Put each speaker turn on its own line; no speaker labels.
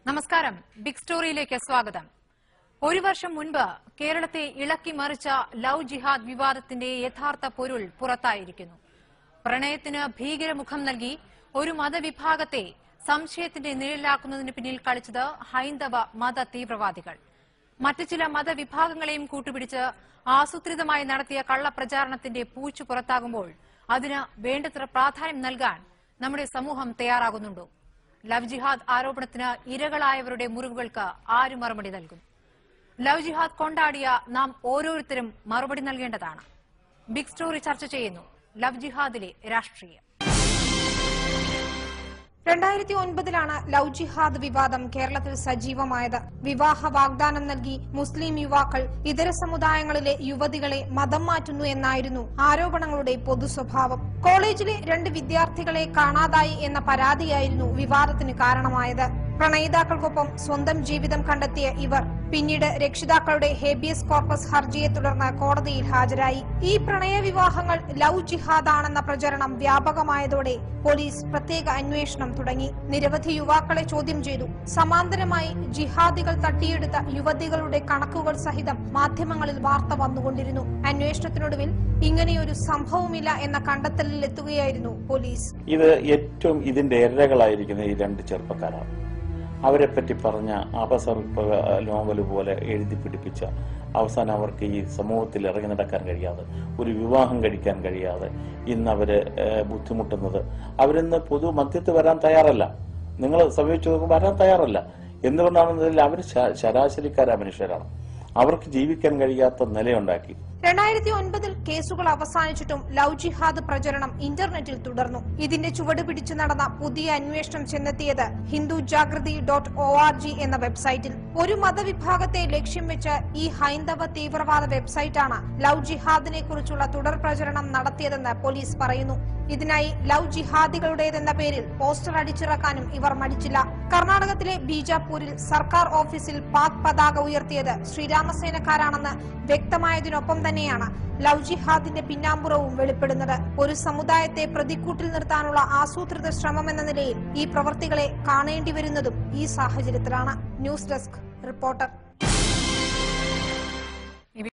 നമസ്കാരം. ബിഗ് സ്റ്റോറിയിലേക്ക് സ്വാഗതം. ഒരു വർഷം മുൻപ് കേരളത്തെ ഇളക്കി മറിച്ച ലവ് ജിഹാദ് വിവാദത്തിന്റെ യഥാർത്ഥ പൊരുൾ പുറത്തായിരിക്കുന്നു. പ്രണയത്തിന് ഭീകരമുഖം നൽകി ഒരു മതവിഭാഗത്തെ സംശയത്തിന്റെ നിഴലാക്കുന്നതിന് പിന്നിൽ കളിച്ചത് ഹൈന്ദവ മത തീവ്രവാദികൾ. മറ്റു ചില മതവിഭാഗങ്ങളെയും കൂട്ടുപിടിച്ച് ആസൂത്രിതമായി നടത്തിയ കള്ളപ്രചാരണത്തിന്റെ പൂച്ചു പുറത്താകുമ്പോൾ അതിന് വേണ്ടത്ര പ്രാധാന്യം നൽകാൻ നമ്മുടെ സമൂഹം തയ്യാറാകുന്നുണ്ടോ? ലവ് ജിഹാദ് ആരോപണത്തിന് ഇരകളായവരുടെ മുറിവുകൾക്ക് ആര് മറുപടി നൽകും? ലവ് ജിഹാദ് കൊണ്ടാടിയ നാം ഓരോരുത്തരും മറുപടി നൽകേണ്ടതാണ്. ബിഗ് സ്റ്റോറി ചർച്ച ചെയ്യുന്നു ലവ് ജിഹാദിലെ രാഷ്ട്രീയം.
2009 ലവ് ജിഹാദ് വിവാദം കേരളത്തിൽ സജീവമായത്. വിവാഹ വാഗ്ദാനം നൽകി മുസ്ലിം യുവാക്കൾ ഇതര സമുദായങ്ങളിലെ യുവതികളെ മതം മാറ്റുന്നു എന്നായിരുന്നു ആരോപണങ്ങളുടെ പൊതു സ്വഭാവം. കോളേജിലെ 2 വിദ്യാർത്ഥികളെ കാണാതായി എന്ന പരാതിയായിരുന്നു വിവാദത്തിന് കാരണമായത്. പ്രണയിതാക്കൾക്കൊപ്പം സ്വന്തം ജീവിതം കണ്ടെത്തിയ ഇവർ പിന്നീട് രക്ഷിതാക്കളുടെ ഹേബിയസ് കോർപ്പസ് ഹർജിയെ തുടർന്ന് കോടതിയിൽ ഹാജരായി. ഈ പ്രണയ വിവാഹങ്ങൾ ലവ് ജിഹാദാണെന്ന പ്രചരണം വ്യാപകമായതോടെ പോലീസ് പ്രത്യേക അന്വേഷണം തുടങ്ങി. നിരവധി യുവാക്കളെ ചോദ്യം ചെയ്തു. സമാന്തരമായി ജിഹാദികൾ തട്ടിയെടുത്ത യുവതികളുടെ കണക്കുകൾ സഹിതം മാധ്യമങ്ങളിൽ വാർത്ത വന്നുകൊണ്ടിരുന്നു. അന്വേഷണത്തിനൊടുവിൽ ഇങ്ങനെയൊരു സംഭവമില്ല എന്ന കണ്ടെത്തലിൽ എത്തുകയായിരുന്നു പോലീസ്.
ഇത് ഏറ്റവും ഇതിന്റെ ഇരകളായിരിക്കുന്ന ഈ 2 ചെറുപ്പക്കാരാണ്. അവരെപ്പറ്റി പറഞ്ഞ അപസർപ്പ നോവൽ പോലെ എഴുതി പിടിപ്പിച്ച അവസാനം അവർക്ക് ഈ സമൂഹത്തിൽ ഇറങ്ങി നടക്കാൻ കഴിയാതെ, ഒരു വിവാഹം കഴിക്കാൻ കഴിയാതെ ഇന്നവര് ബുദ്ധിമുട്ടുന്നത്. അവരിന്ന് പൊതു മധ്യത്ത് വരാൻ തയ്യാറല്ല. നിങ്ങൾ സമീപിച്ചു വരാൻ തയ്യാറല്ല. എന്തുകൊണ്ടാണെന്നതിൽ അവർ ശരാശരിക്കാരായ മനുഷ്യരാണ്. അവർക്ക് ജീവിക്കാൻ കഴിയാത്ത നിലയുണ്ടാക്കി.
2009 കേസുകൾ അവസാനിച്ചിട്ടും ലവ് ജിഹാദ് പ്രചരണം ഇന്റർനെറ്റിൽ തുടർന്നു. ഇതിന്റെ ചുവട് പിടിച്ചു നടന്ന പുതിയ അന്വേഷണം ചെന്നെത്തിയത് hindujagrati.org എന്ന വെബ്സൈറ്റിൽ. ഒരു മതവിഭാഗത്തെ ലക്ഷ്യം വെച്ച് ഈ ഹൈന്ദവ തീവ്രവാദ വെബ്സൈറ്റാണ് ലവ് ജിഹാദിനെ കുറിച്ചുള്ള തുടർ പ്രചരണം നടത്തിയതെന്ന് പോലീസ് പറയുന്നു. ഇതിനായി ലവ് ജിഹാദികളുടേതെന്ന പേരിൽ പോസ്റ്റർ അടിച്ചിറക്കാനും ഇവർ മടിച്ചില്ല. കർണാടകത്തിലെ ബീജാപൂരിൽ സർക്കാർ ഓഫീസിൽ പാക് പതാക ഉയർത്തിയത് ശ്രീരാമസേനക്കാരാണെന്ന് വ്യക്തമായതിനൊപ്പം തന്നെയാണ് ലവ് ജിഹാദിന്റെ പിന്നാമ്പുറവും വെളിപ്പെടുന്നത്. ഒരു സമുദായത്തെ പ്രതിക്കൂട്ടിൽ നിർത്താനുള്ള ആസൂത്രിത ശ്രമമെന്ന നിലയിൽ ഈ പ്രവൃത്തികളെ കാണേണ്ടി വരുന്നതും ഈ സാഹചര്യത്തിലാണ്. News desk reporter.